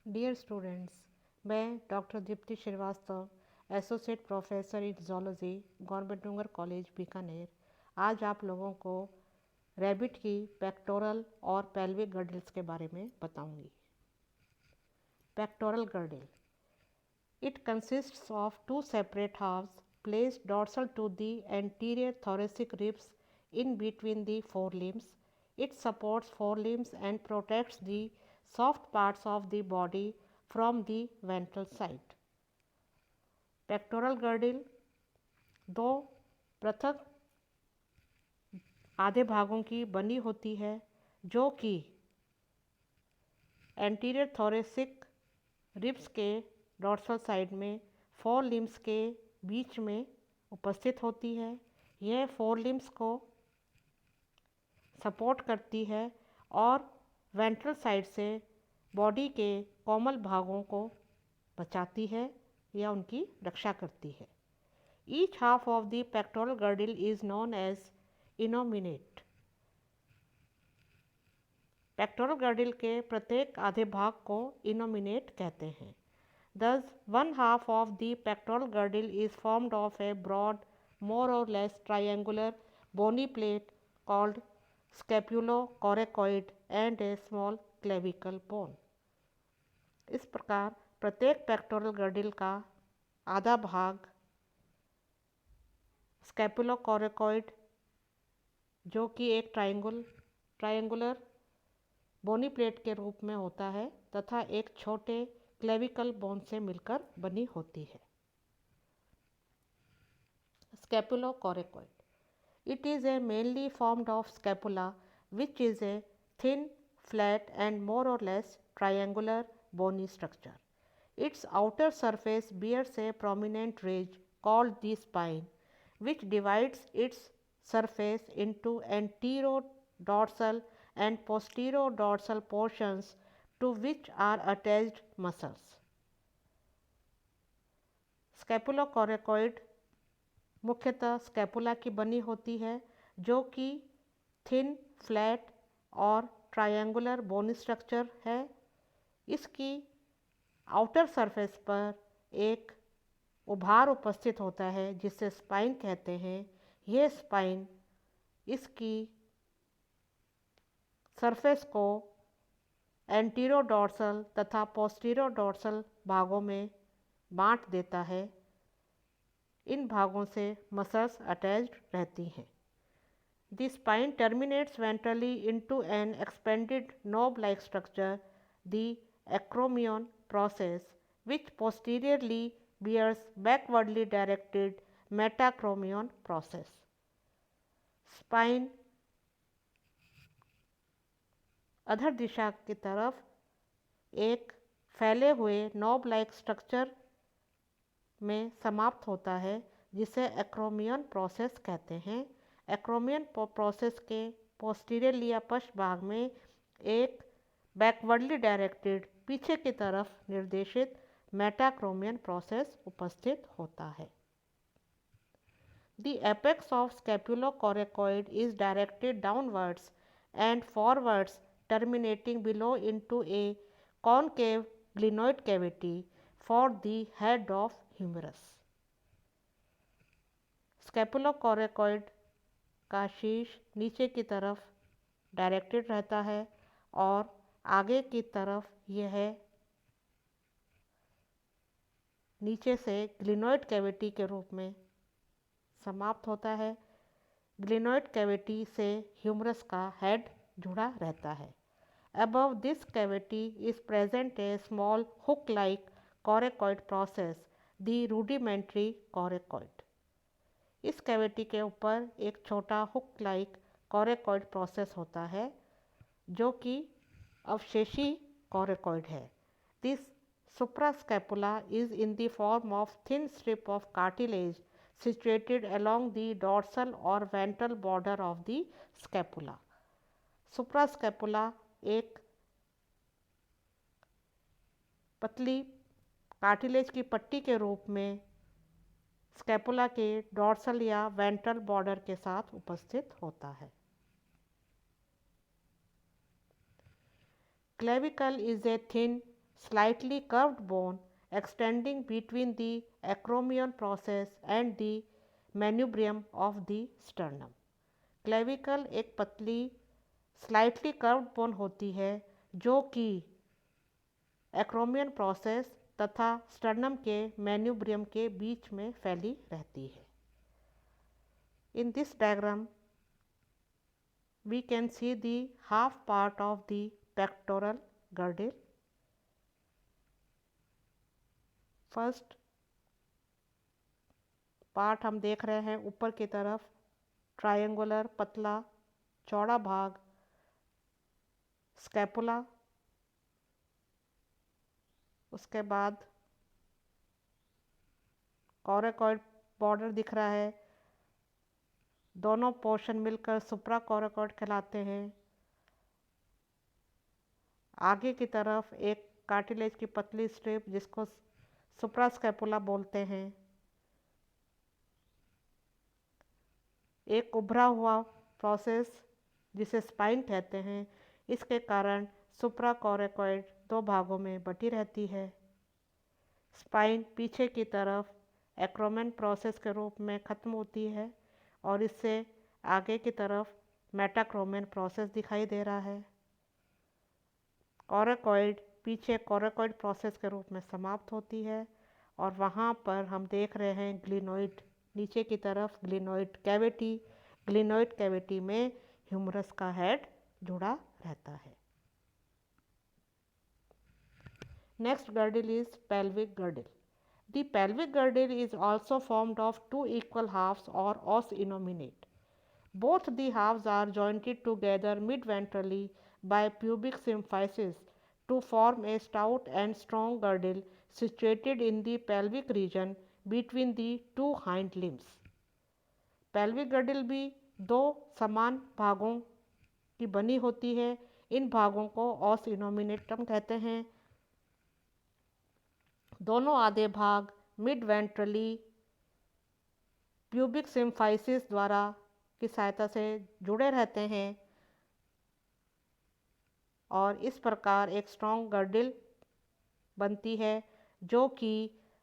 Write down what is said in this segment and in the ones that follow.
Dear students, मैं doctor Deepti Srivastava, associate professor in zoology, government Dungar college Bikaner, आज आप लोगों को रैबिट की पेक्टोरल और पेल्विक गर्डल्स के बारे में बताऊंगी। Pectoral girdle, it consists of two separate halves placed dorsal to the anterior thoracic ribs in between the forelimbs. It supports forelimbs and protects the soft parts of the body from the ventral side. Pectoral girdle दो पृथक आधे भागों की बनी होती है जो कि एंटीरियर थोरेसिक रिब्स के डॉर्सल साइड में फोर लिम्स के बीच में उपस्थित होती है। यह फोर लिम्स को सपोर्ट करती है और वेंट्रल साइड से बॉडी के कोमल भागों को बचाती है या उनकी रक्षा करती है। Each half of the pectoral girdle is known as innominate. Pectoral girdle के प्रत्येक आधे भाग को इनोमिनेट कहते हैं। Thus, one half of the pectoral girdle is formed of a broad, more or less triangular bony plate called scapulocoracoid and a small clavicle bone. इस प्रकार प्रत्येक पेक्टोरल गर्डल का आधा भाग स्कैपुलोकोरेकॉइड जो कि एक ट्रायंगुलर बोनी प्लेट के रूप में होता है तथा एक छोटे क्लेविकल बोन से मिलकर बनी होती है। स्कैपुलोकोरेकॉइड, it is a mainly formed of scapula which is a thin, flat and more or less triangular bony structure. Its outer surface bears a prominent ridge called the spine which divides its surface into anterodorsal and posterodorsal portions to which are attached muscles. स्कैपुलोकोरेकॉइड मुख्यतः scapula की बनी होती है जो कि thin, flat और triangular bony structure है। इसकी आउटर सरफेस पर एक उभार उपस्थित होता है जिसे स्पाइन कहते हैं। यह स्पाइन इसकी सरफेस को एंटीरोडोर्सल तथा पोस्टीरोडोर्सल भागों में बांट देता है। इन भागों से मसल्स अटैच्ड रहती हैं। The spine terminates ventrally into an expanded knob-like structure, the acromion process, which posteriorly bears backwardly directed metacromion process. Spine अधर दिशा की तरफ एक फैले हुए नॉब लाइक स्ट्रक्चर में समाप्त होता है जिसे एक्रोमियन प्रोसेस कहते हैं। एक्रोमियन प्रोसेस के पोस्टीरियर या पश्च भाग में एक बैकवर्डली डायरेक्टेड पीछे की तरफ निर्देशित मेटाक्रोमियन प्रोसेस उपस्थित होता है। The apex of scapulocoracoid is directed downwards and forwards, terminating below into a concave glenoid cavity for the head of humerus. स्कैपुलोकोरेकॉइड का शीर्ष नीचे की तरफ डायरेक्टेड रहता है और आगे की तरफ यह नीचे से ग्लिनोइड कैविटी के रूप में समाप्त होता है। ग्लिनोइड कैविटी से ह्यूमरस का हेड जुड़ा रहता है। Above this cavity is present a small hook-like coracoid process, the rudimentary coracoid. इस कैविटी के ऊपर एक छोटा हुक लाइक कोरेकॉइड प्रोसेस होता है जो कि अवशेषी कोरेकॉइड है। This suprascapula is in the form of thin strip of cartilage situated along the dorsal or ventral border of the scapula. Suprascapula एक पतली कार्टिलेज की पट्टी के रूप में स्कैपुला के डॉर्सल या वेंट्रल बॉर्डर के साथ उपस्थित होता है। Clavicle is a thin slightly curved bone extending between the acromion process and the manubrium of the sternum. Clavicle एक पतली स्लाइटली कर्व्ड बोन होती है जो कि एक्रोमियन प्रोसेस तथा स्टर्नम के मैन्यूब्रियम के बीच में फैली रहती है. In this diagram, we can see the half part of the pectoral girdle. First part हम देख रहे हैं ऊपर की तरफ ट्रायंगुलर पतला चौड़ा भाग स्कैपुला, उसके बाद कोरेकॉइड बॉर्डर दिख रहा है. दोनों पोर्शन मिलकर सुप्रा कोरेकॉइड कहलाते हैं. आगे की तरफ एक कार्टिलेज की पतली स्ट्रिप जिसको सुप्रा स्कैपुला बोलते हैं. एक उभरा हुआ प्रोसेस जिसे स्पाइन कहते हैं. इसके कारण सुप्रा कोरेकॉइड दो भागों में बटी रहती है. स्पाइन पीछे की तरफ एक्रोमेन प्रोसेस के रूप में खत्म होती है और इससे आगे की तरफ मेटाक्रोमेन प्रोसेस दिखाई दे रहा है. कोरेकॉइड पीछे कोरेकॉइड प्रोसेस के रूप में समाप्त होती है और वहाँ पर हम देख रहे हैं ग्लिनोइड नीचे की तरफ ग्लिनोइड कैविटी. ग्लिनोइड कैविटी में ह्यूमरस का हेड जुड़ा रहता है. Next girdle is pelvic girdle. The pelvic girdle is also formed of two equal halves or os innominate. Both the halves are jointed together mid-ventrally by pubic symphysis to form a stout and strong girdle situated in the pelvic region between the two hind limbs. Pelvic girdle भी दो समान भागों की बनी होती है. इन भागों को os innominatum कहते हैं. दोनों आधे भाग मिड वेंट्रली प्यूबिक सिम्फाइसिस द्वारा की सहायता से जुड़े रहते हैं और इस प्रकार एक स्ट्रॉन्ग गर्डिल बनती है जो कि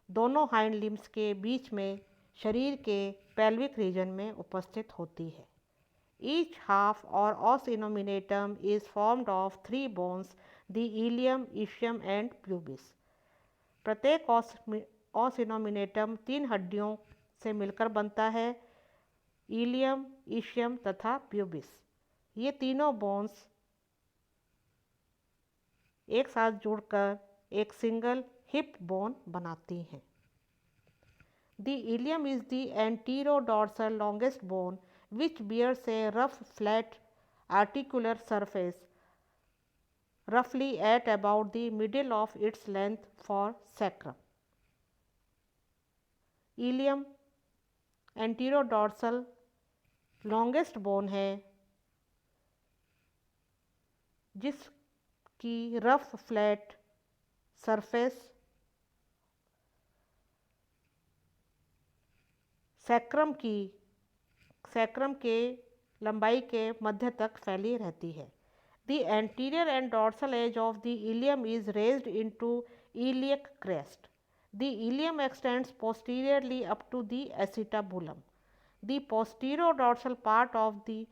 दोनों हाइंड लिम्स के बीच में शरीर के पेल्विक रीजन में उपस्थित होती है. ईच हाफ और os innominatum is formed of three bones, the ilium, ischium and pubis. प्रत्येक os innominatum तीन हड्डियों से मिलकर बनता है, इलियम, इशियम तथा प्यूबिस. ये तीनों बोन्स एक साथ जुड़कर एक सिंगल हिप बोन बनाती हैं. The ilium is the anterodorsal longest bone which bears a rough flat articular surface roughly at about the middle of its length for sacrum. Ilium anterodorsal longest bone है जिसकी rough flat surface sacrum के लंबाई के मध्य तक फैली रहती है. The anterior and dorsal edge of the ilium is raised into iliac crest. The ilium extends posteriorly up to the acetabulum. The posterior dorsal part of the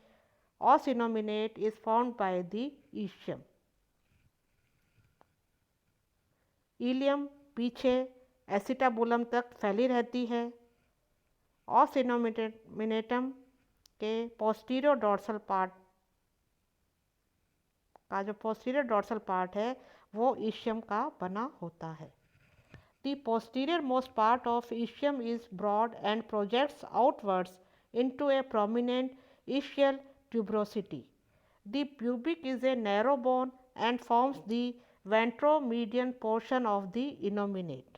os innominate is formed by the ischium. ilium पीछे acetabulum तक फैली रहती है. os innominatum के posterior dorsal part का जो posterior dorsal part है वो ischium का बना होता है. The posterior most part of ischium is broad and projects outwards into a prominent ischial tuberosity. The pubic is a narrow bone and forms the ventromedian portion of the innominate.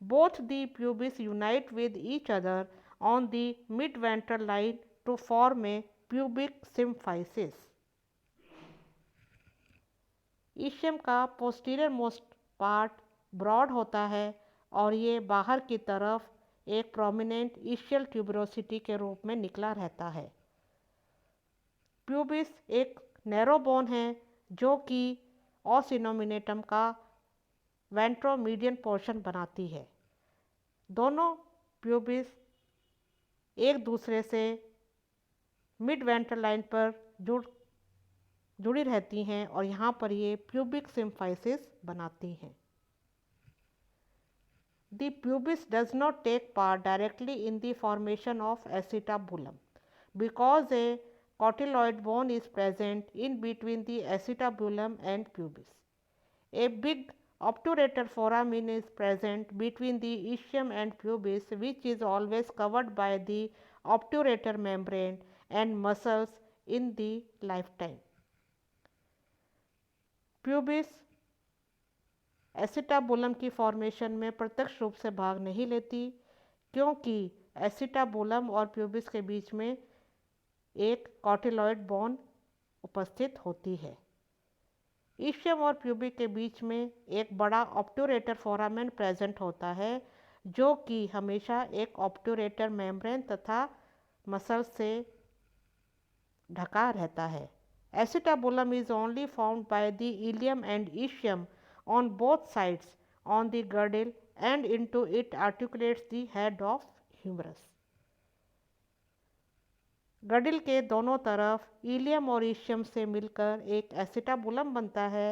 Both the pubis unite with each other on the mid-ventral line to form a pubic symphysis. Ischium का posterior most part broad होता है और ये बाहर की तरफ एक prominent essential tuberosity के रूप में निकला रहता है. प्यूबिस एक नैरो बोन है जो कि os innominatum का वेंट्रोमीडियन पोर्शन बनाती है। दोनों प्यूबिस एक दूसरे से मिड वेंट्रल लाइन पर जुड़ी रहती हैं और यहाँ पर ये प्यूबिक सिम्फाइसिस बनाती हैं। The pubis does not take part directly in the formation of acetabulum because a cotyloid bone is present in between the acetabulum and pubis. A big obturator foramen is present between the ischium and pubis, which is always covered by the obturator membrane and muscles in the lifetime. Pubis acetabulum की formation में प्रत्यक्ष रूप से भाग नहीं लेती क्योंकि acetabulum और प्यूबिस के बीच में एक कॉटिलॉइड बोन उपस्थित होती है। ईशियम और प्यूबिक के बीच में एक बड़ा ऑब्टूरेटर फोरामेन प्रेजेंट होता है जो कि हमेशा एक ऑब्टूरेटर मेम्ब्रेन तथा मसल से ढका रहता है। Acetabulum is only found by the ilium and ischium on both sides on the girdle and into it articulates the head of humerus. girdle के दोनों तरफ इलियम और ईशियम से मिलकर एक एसिटाबुलम बनता है।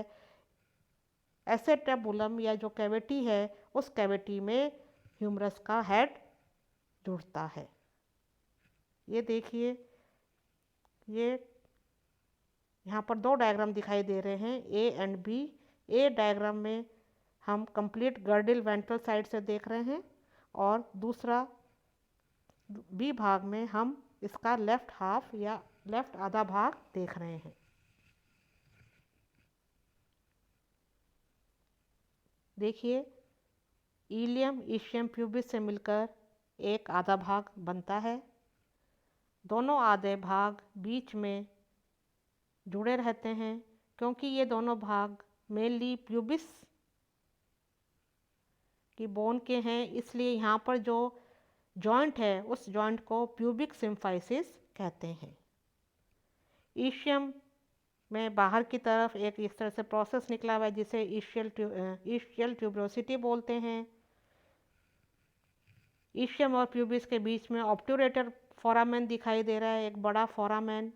एसिटाबुलम या जो कैविटी है उस कैविटी में ह्यूमरस का हेड जुड़ता है। ये देखिए, ये यहाँ पर दो डायग्राम दिखाई दे रहे हैं, A and B. A diagram में हम कंप्लीट गर्डिल वेंट्रल साइड से देख रहे हैं और दूसरा बी भाग में हम इसका लेफ्ट हाफ या लेफ्ट आधा भाग देख रहे हैं। देखिए, इलियम ईशियम प्यूबिस से मिलकर एक आधा भाग बनता है। दोनों आधे भाग बीच में जुड़े रहते हैं क्योंकि ये दोनों भाग मेनली प्यूबिस की बोन के हैं, इसलिए यहाँ पर जो जॉइंट है उस जॉइंट को प्यूबिक सिम्फाइसिस कहते हैं। ईशियम में बाहर की तरफ एक इस तरह से प्रोसेस निकला हुआ है जिसे ईशियल ट्यूबरोसिटी बोलते हैं। ईशियम और प्यूबिस के बीच में ऑब्टूरेटर फोरामेन दिखाई दे रहा है, एक बड़ा फोरामेन।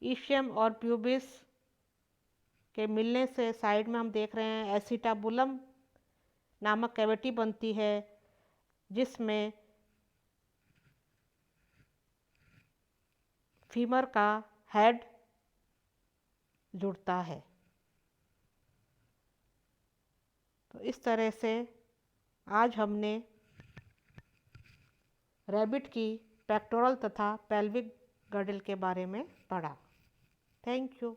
ईशियम और प्यूबिस के मिलने से साइड में हम देख रहे हैं एसिटाबुलम नामक कैविटी बनती है जिसमें फीमर का हेड जुड़ता है। तो इस तरह से आज हमने रैबिट की पेक्टोरल तथा पेल्विक गर्डल के बारे में पढ़ा। Thank you.